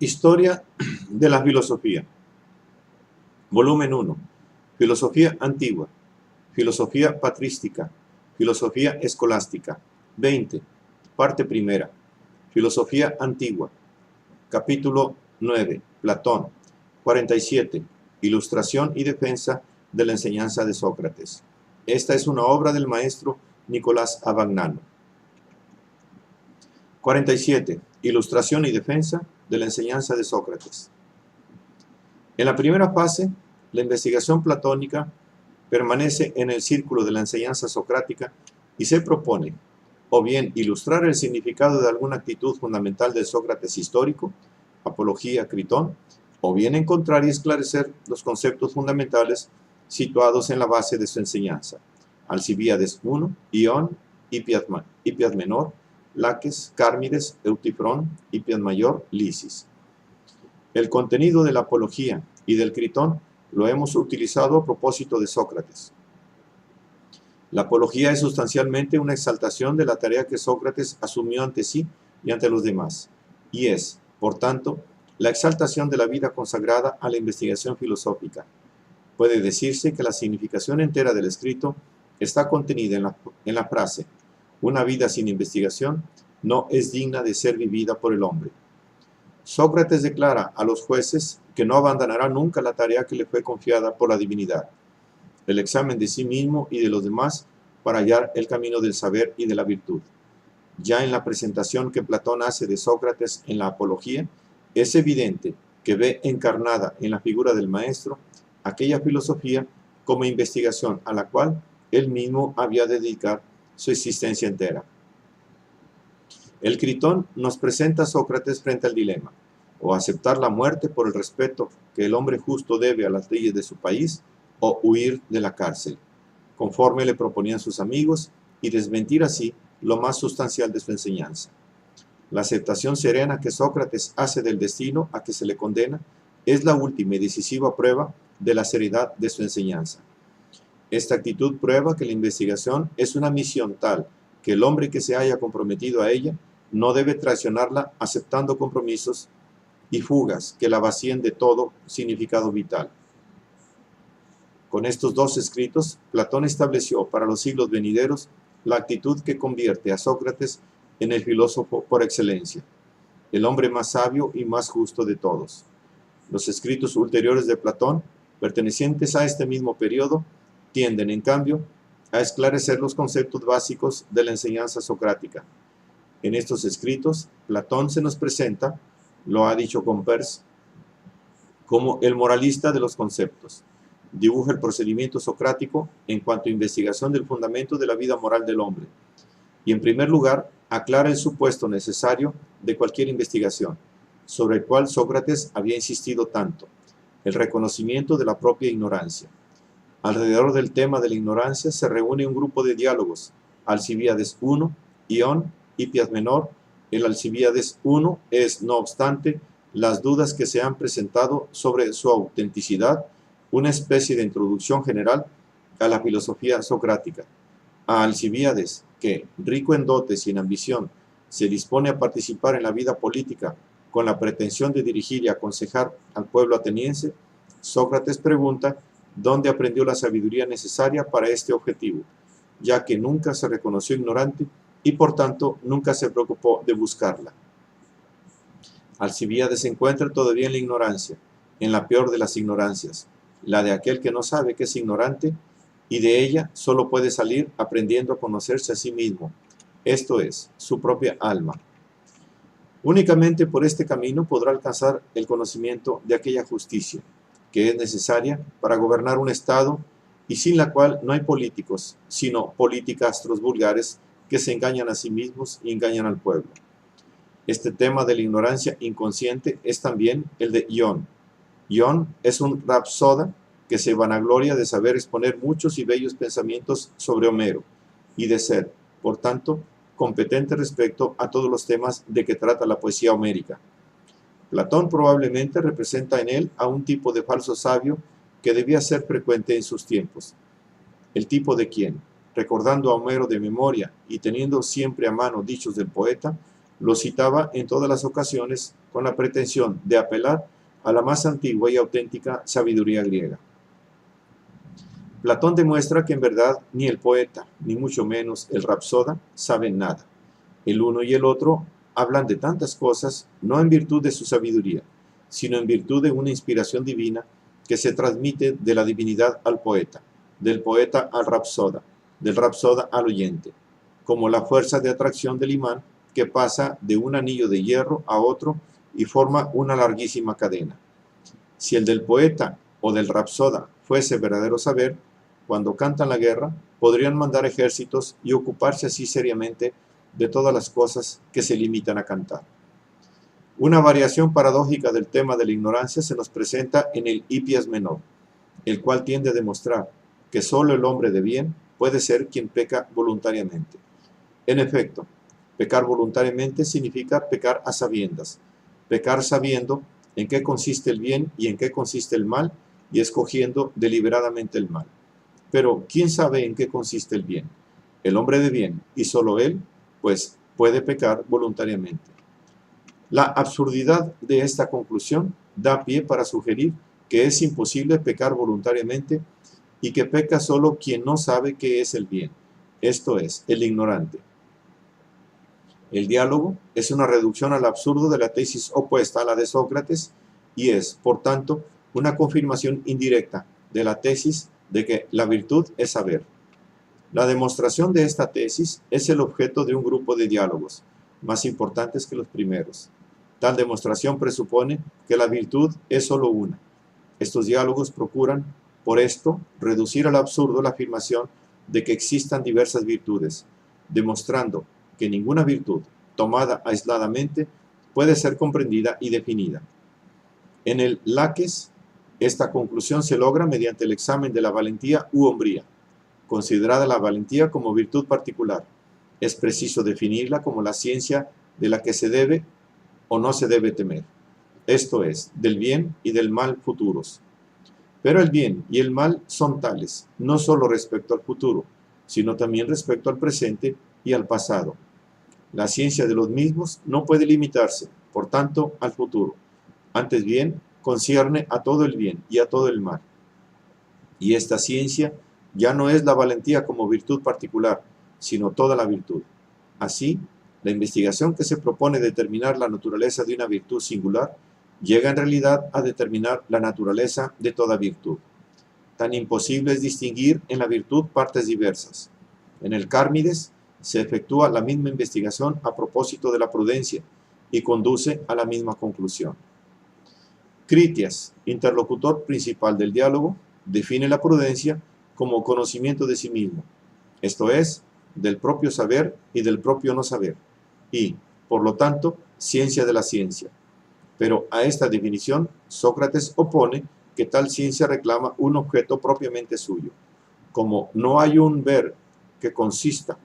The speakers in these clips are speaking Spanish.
Historia de la filosofía. Volumen 1. Filosofía antigua. Filosofía patrística. Filosofía escolástica. 20. Parte primera. Filosofía antigua. Capítulo 9. Platón. 47. Ilustración y defensa de la enseñanza de Sócrates. Esta es una obra del maestro Nicolás Abagnano. 47. Ilustración y defensa de la enseñanza de Sócrates. En la primera fase, la investigación platónica permanece en el círculo de la enseñanza socrática y se propone o bien ilustrar el significado de alguna actitud fundamental del Sócrates histórico, apología, Critón, o bien encontrar y esclarecer los conceptos fundamentales situados en la base de su enseñanza, Alcibíades I, Ión, Hipias Menor, Laques, Cármides, Eutifrón, Hipias Mayor, Lisis. El contenido de la apología y del Critón lo hemos utilizado a propósito de Sócrates. La apología es sustancialmente una exaltación de la tarea que Sócrates asumió ante sí y ante los demás, y es, por tanto, la exaltación de la vida consagrada a la investigación filosófica. Puede decirse que la significación entera del escrito está contenida en la frase: una vida sin investigación no es digna de ser vivida por el hombre. Sócrates declara a los jueces que no abandonará nunca la tarea que le fue confiada por la divinidad, el examen de sí mismo y de los demás para hallar el camino del saber y de la virtud. Ya en la presentación que Platón hace de Sócrates en la Apología, es evidente que ve encarnada en la figura del maestro aquella filosofía como investigación a la cual él mismo había de dedicar su existencia entera. El Critón nos presenta a Sócrates frente al dilema: o aceptar la muerte por el respeto que el hombre justo debe a las leyes de su país, o huir de la cárcel, conforme le proponían sus amigos, y desmentir así lo más sustancial de su enseñanza. La aceptación serena que Sócrates hace del destino a que se le condena es la última y decisiva prueba de la seriedad de su enseñanza. Esta actitud prueba que la investigación es una misión tal que el hombre que se haya comprometido a ella no debe traicionarla aceptando compromisos y fugas que la vacíen de todo significado vital. Con estos dos escritos, Platón estableció para los siglos venideros la actitud que convierte a Sócrates en el filósofo por excelencia, el hombre más sabio y más justo de todos. Los escritos ulteriores de Platón, pertenecientes a este mismo periodo, tienden, en cambio, a esclarecer los conceptos básicos de la enseñanza socrática. En estos escritos, Platón se nos presenta, lo ha dicho Compers, como el moralista de los conceptos. Dibuja el procedimiento socrático en cuanto a investigación del fundamento de la vida moral del hombre. Y en primer lugar, aclara el supuesto necesario de cualquier investigación, sobre el cual Sócrates había insistido tanto: el reconocimiento de la propia ignorancia. Alrededor del tema de la ignorancia se reúne un grupo de diálogos: Alcibíades I, Ión, Hipias Menor. El Alcibíades I es, no obstante, las dudas que se han presentado sobre su autenticidad, una especie de introducción general a la filosofía socrática. A Alcibíades, que, rico en dotes y en ambición, se dispone a participar en la vida política con la pretensión de dirigir y aconsejar al pueblo ateniense, Sócrates pregunta dónde aprendió la sabiduría necesaria para este objetivo, ya que nunca se reconoció ignorante y por tanto nunca se preocupó de buscarla. Alcibíades se encuentra todavía en la ignorancia, en la peor de las ignorancias, la de aquel que no sabe que es ignorante, y de ella solo puede salir aprendiendo a conocerse a sí mismo, esto es, su propia alma. Únicamente por este camino podrá alcanzar el conocimiento de aquella justicia que es necesaria para gobernar un Estado y sin la cual no hay políticos, sino politicastros vulgares que se engañan a sí mismos y engañan al pueblo. Este tema de la ignorancia inconsciente es también el de Ión. Ión es un rapsoda que se vanagloria de saber exponer muchos y bellos pensamientos sobre Homero y de ser, por tanto, competente respecto a todos los temas de que trata la poesía homérica. Platón probablemente representa en él a un tipo de falso sabio que debía ser frecuente en sus tiempos. El tipo de quien, recordando a Homero de memoria y teniendo siempre a mano dichos del poeta, lo citaba en todas las ocasiones con la pretensión de apelar a la más antigua y auténtica sabiduría griega. Platón demuestra que en verdad ni el poeta, ni mucho menos el rapsoda, saben nada. El uno y el otro hablan de tantas cosas no en virtud de su sabiduría, sino en virtud de una inspiración divina que se transmite de la divinidad al poeta, del poeta al rapsoda, del rapsoda al oyente, como la fuerza de atracción del imán que pasa de un anillo de hierro a otro y forma una larguísima cadena. Si el del poeta o del rapsoda fuese verdadero saber, cuando cantan la guerra, podrían mandar ejércitos y ocuparse así seriamente de todas las cosas que se limitan a cantar. Una variación paradójica del tema de la ignorancia se nos presenta en el Hipias menor, el cual tiende a demostrar que solo el hombre de bien puede ser quien peca voluntariamente. En efecto, pecar voluntariamente significa pecar a sabiendas, pecar sabiendo en qué consiste el bien y en qué consiste el mal, y escogiendo deliberadamente el mal. Pero, ¿quién sabe en qué consiste el bien? El hombre de bien, y solo él, pues, puede pecar voluntariamente. La absurdidad de esta conclusión da pie para sugerir que es imposible pecar voluntariamente y que peca solo quien no sabe qué es el bien, esto es, el ignorante. El diálogo es una reducción al absurdo de la tesis opuesta a la de Sócrates y es, por tanto, una confirmación indirecta de la tesis de que la virtud es saber. La demostración de esta tesis es el objeto de un grupo de diálogos, más importantes que los primeros. Tal demostración presupone que la virtud es solo una. Estos diálogos procuran, por esto, reducir al absurdo la afirmación de que existan diversas virtudes, demostrando que ninguna virtud, tomada aisladamente, puede ser comprendida y definida. En el Laques, esta conclusión se logra mediante el examen de la valentía u hombría, considerada la valentía como virtud particular. Es preciso definirla como la ciencia de la que se debe o no se debe temer, esto es, del bien y del mal futuros. Pero el bien y el mal son tales, no solo respecto al futuro, sino también respecto al presente y al pasado. La ciencia de los mismos no puede limitarse, por tanto, al futuro. Antes bien, concierne a todo el bien y a todo el mal. Y esta ciencia ya no es la valentía como virtud particular, sino toda la virtud. Así, la investigación que se propone determinar la naturaleza de una virtud singular llega en realidad a determinar la naturaleza de toda virtud. Tan imposible es distinguir en la virtud partes diversas. En el Cármides se efectúa la misma investigación a propósito de la prudencia y conduce a la misma conclusión. Critias, interlocutor principal del diálogo, define la prudencia como conocimiento de sí mismo, esto es, del propio saber y del propio no saber, y, por lo tanto, ciencia de la ciencia. Pero a esta definición, Sócrates opone que tal ciencia reclama un objeto propiamente suyo. Como no hay un ver que consista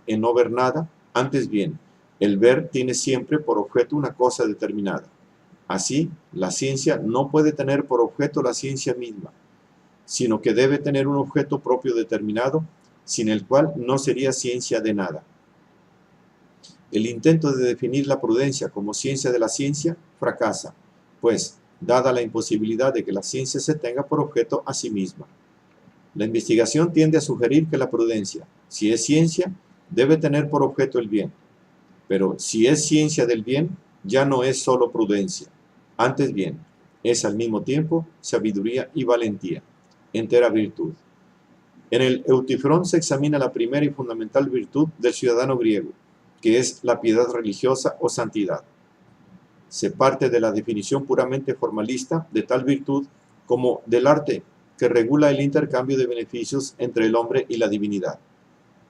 en no ver nada, antes bien, el ver tiene siempre por objeto una cosa determinada. Así, la ciencia no puede tener por objeto la ciencia misma, sino que debe tener un objeto propio determinado, sin el cual no sería ciencia de nada. El intento de definir la prudencia como ciencia de la ciencia fracasa, pues, dada la imposibilidad de que la ciencia se tenga por objeto a sí misma. La investigación tiende a sugerir que la prudencia, si es ciencia, debe tener por objeto el bien. Pero si es ciencia del bien, ya no es solo prudencia. Antes bien, es al mismo tiempo sabiduría y valentía, entera virtud. En el Eutifrón se examina la primera y fundamental virtud del ciudadano griego, que es la piedad religiosa o santidad. Se parte de la definición puramente formalista de tal virtud como del arte que regula el intercambio de beneficios entre el hombre y la divinidad.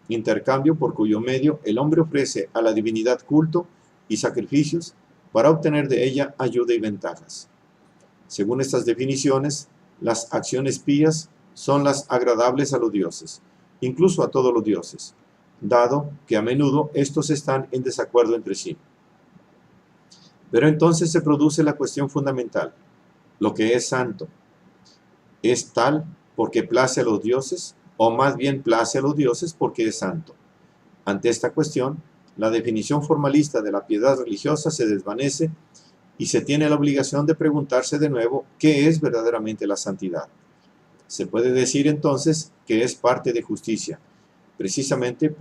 Intercambio por cuyo medio el hombre ofrece a la divinidad culto y sacrificios para obtener de ella ayuda y ventajas. Según estas definiciones, las acciones pías son las agradables a los dioses, incluso a todos los dioses, dado que a menudo estos están en desacuerdo entre sí. Pero entonces se produce la cuestión fundamental: lo que es santo, ¿es tal porque place a los dioses, o más bien place a los dioses porque es santo? Ante esta cuestión, la definición formalista de la piedad religiosa se desvanece y se tiene la obligación de preguntarse de nuevo qué es verdaderamente la santidad. Se puede decir entonces que es parte de justicia, precisamente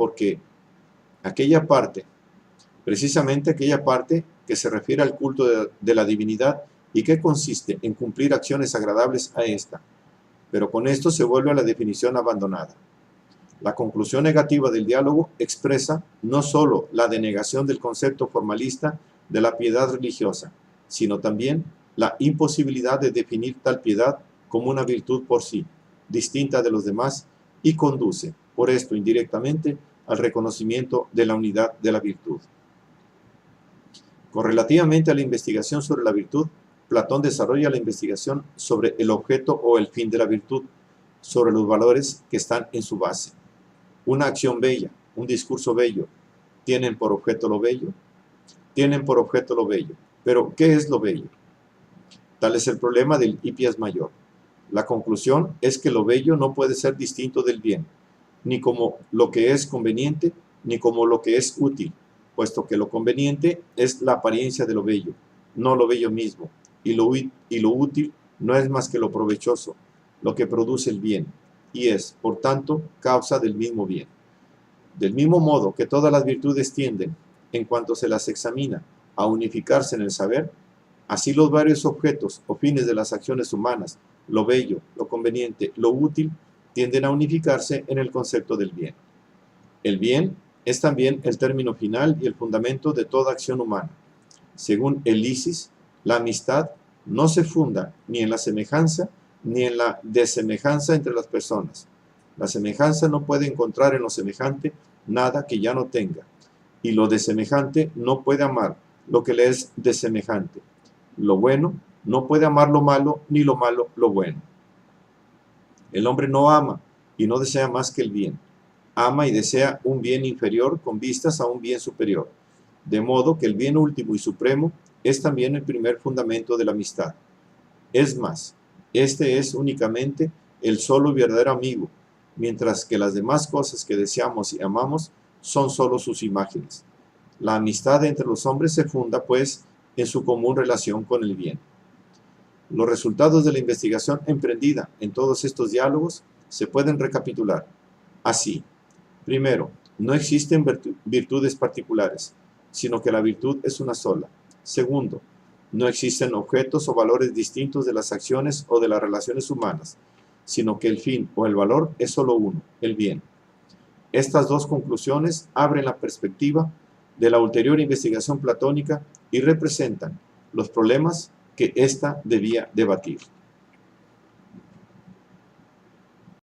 aquella parte que se refiere al culto de la divinidad y que consiste en cumplir acciones agradables a ésta. Pero con esto se vuelve a la definición abandonada. La conclusión negativa del diálogo expresa no sólo la denegación del concepto formalista de la piedad religiosa, sino también la imposibilidad de definir tal piedad como una virtud por sí, distinta de los demás, y conduce, por esto indirectamente, al reconocimiento de la unidad de la virtud. Correlativamente a la investigación sobre la virtud, Platón desarrolla la investigación sobre el objeto o el fin de la virtud, sobre los valores que están en su base. Una acción bella, un discurso bello, ¿tienen por objeto lo bello? Tienen por objeto lo bello. Pero, ¿qué es lo bello? Tal es el problema del Hipias mayor. La conclusión es que lo bello no puede ser distinto del bien, ni como lo que es conveniente, ni como lo que es útil, puesto que lo conveniente es la apariencia de lo bello, no lo bello mismo, y lo útil no es más que lo provechoso, lo que produce el bien, y es, por tanto, causa del mismo bien. Del mismo modo que todas las virtudes tienden, en cuanto se las examina, a unificarse en el saber, así los varios objetos o fines de las acciones humanas, lo bello, lo conveniente, lo útil, tienden a unificarse en el concepto del bien. El bien es también el término final y el fundamento de toda acción humana. Según el Lysis, la amistad no se funda ni en la semejanza ni en la desemejanza entre las personas. La semejanza no puede encontrar en lo semejante nada que ya no tenga, y lo desemejante no puede amar lo que le es desemejante. Lo bueno no puede amar lo malo, ni lo malo lo bueno. El hombre no ama y no desea más que el bien. Ama y desea un bien inferior con vistas a un bien superior, de modo que el bien último y supremo es también el primer fundamento de la amistad. Es más, este es únicamente el solo y verdadero amigo, mientras que las demás cosas que deseamos y amamos son solo sus imágenes. La amistad entre los hombres se funda, pues, en su común relación con el bien. Los resultados de la investigación emprendida en todos estos diálogos se pueden recapitular así. Primero, no existen virtudes particulares, sino que la virtud es una sola. Segundo, no existen objetos o valores distintos de las acciones o de las relaciones humanas, sino que el fin o el valor es solo uno, el bien. Estas dos conclusiones abren la perspectiva de la ulterior investigación platónica y representan los problemas que ésta debía debatir.